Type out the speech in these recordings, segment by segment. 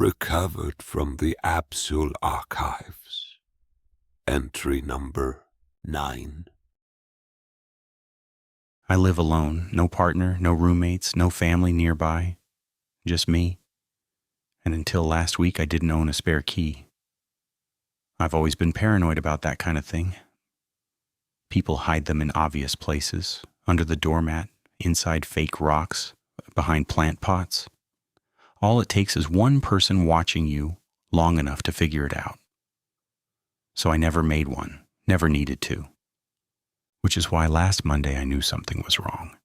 recovered from the Absol archives. Entry number 9. I live alone, no partner, no roommates, no family nearby, just me. And until last week, I didn't own a spare key. I've always been paranoid about that kind of thing. People hide them in obvious places, under the doormat, inside fake rocks, behind plant pots. All it takes is one person watching you long enough to figure it out. So I never made one, never needed to. Which is why last Monday I knew something was wrong.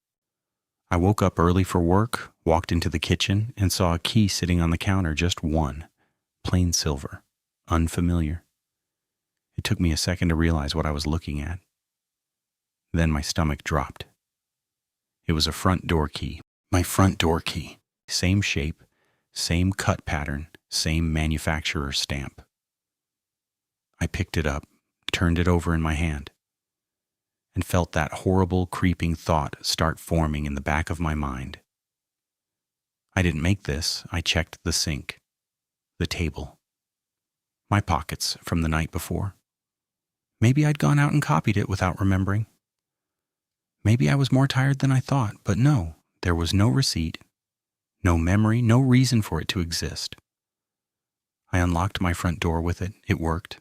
I woke up early for work, walked into the kitchen, and saw a key sitting on the counter, just one, plain silver, unfamiliar. It took me a second to realize what I was looking at. Then my stomach dropped. It was a front door key, my front door key. Same shape, same cut pattern, same manufacturer stamp. I picked it up, turned it over in my hand, and felt that horrible, creeping thought start forming in the back of my mind. I didn't make this. I checked the sink, the table, my pockets from the night before. Maybe I'd gone out and copied it without remembering. Maybe I was more tired than I thought, but no, there was no receipt, no memory, no reason for it to exist. I unlocked my front door with it. It worked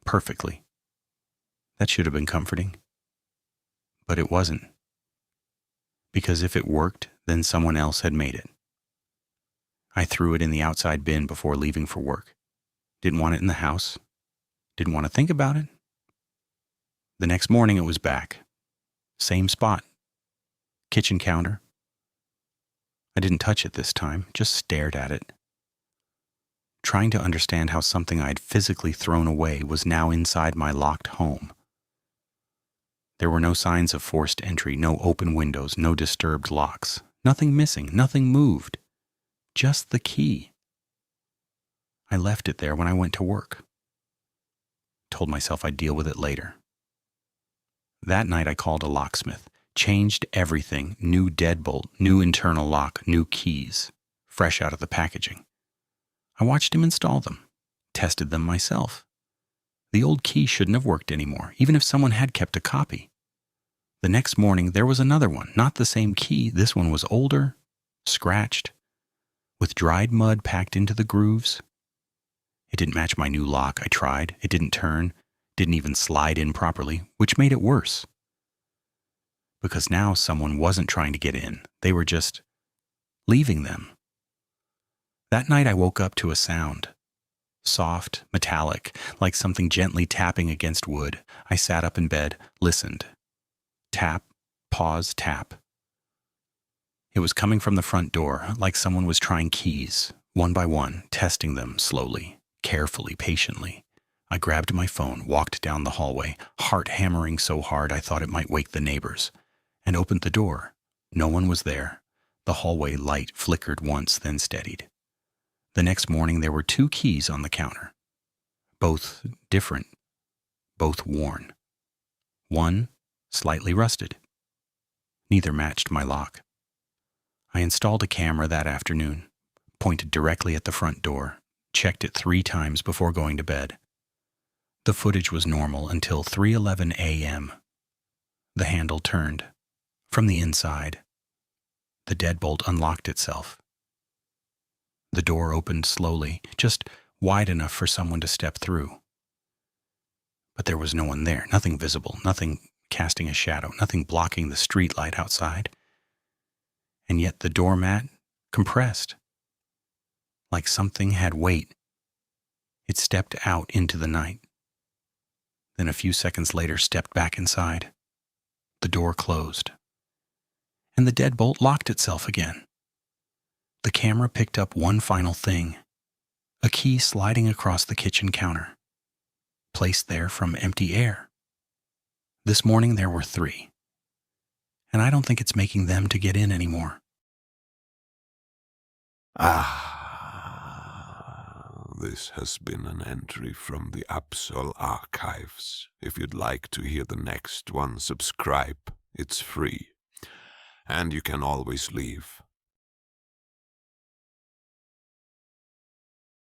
perfectly. That should have been comforting. But it wasn't. Because if it worked, then someone else had made it. I threw it in the outside bin before leaving for work. Didn't want it in the house. Didn't want to think about it. The next morning it was back. Same spot. Kitchen counter. I didn't touch it this time, just stared at it. Trying to understand how something I'd physically thrown away was now inside my locked home. There were no signs of forced entry, no open windows, no disturbed locks. Nothing missing, nothing moved. Just the key. I left it there when I went to work. Told myself I'd deal with it later. That night I called a locksmith, changed everything, new deadbolt, new internal lock, new keys, fresh out of the packaging. I watched him install them, tested them myself. The old key shouldn't have worked anymore, even if someone had kept a copy. The next morning there was another one, not the same key. This one was older, scratched, with dried mud packed into the grooves. It didn't match my new lock. I tried. It didn't turn, didn't even slide in properly, which made it worse. Because now someone wasn't trying to get in. They were just leaving them. That night I woke up to a sound. Soft, metallic, like something gently tapping against wood. I sat up in bed, listened. Tap, pause, tap. It was coming from the front door, like someone was trying keys, one by one, testing them slowly, carefully, patiently. I grabbed my phone, walked down the hallway, heart hammering so hard I thought it might wake the neighbors, and opened the door. No one was there. The hallway light flickered once, then steadied. The next morning there were 2 keys on the counter. Both different, both worn. One slightly rusted. Neither matched my lock. I installed a camera that afternoon, pointed directly at the front door, checked it 3 times before going to bed. The footage was normal until 3:11 a.m. The handle turned. From the inside, the deadbolt unlocked itself. The door opened slowly, just wide enough for someone to step through. But there was no one there, nothing visible, nothing casting a shadow, nothing blocking the street light outside. And yet the doormat compressed, like something had weight. It stepped out into the night. Then a few seconds later stepped back inside. The door closed. And the deadbolt locked itself again. The camera picked up one final thing, a key sliding across the kitchen counter, placed there from empty air. This morning there were 3, and I don't think it's making them to get in anymore. This has been an entry from the Absol archives. If you'd like to hear the next one, subscribe. It's free. And you can always leave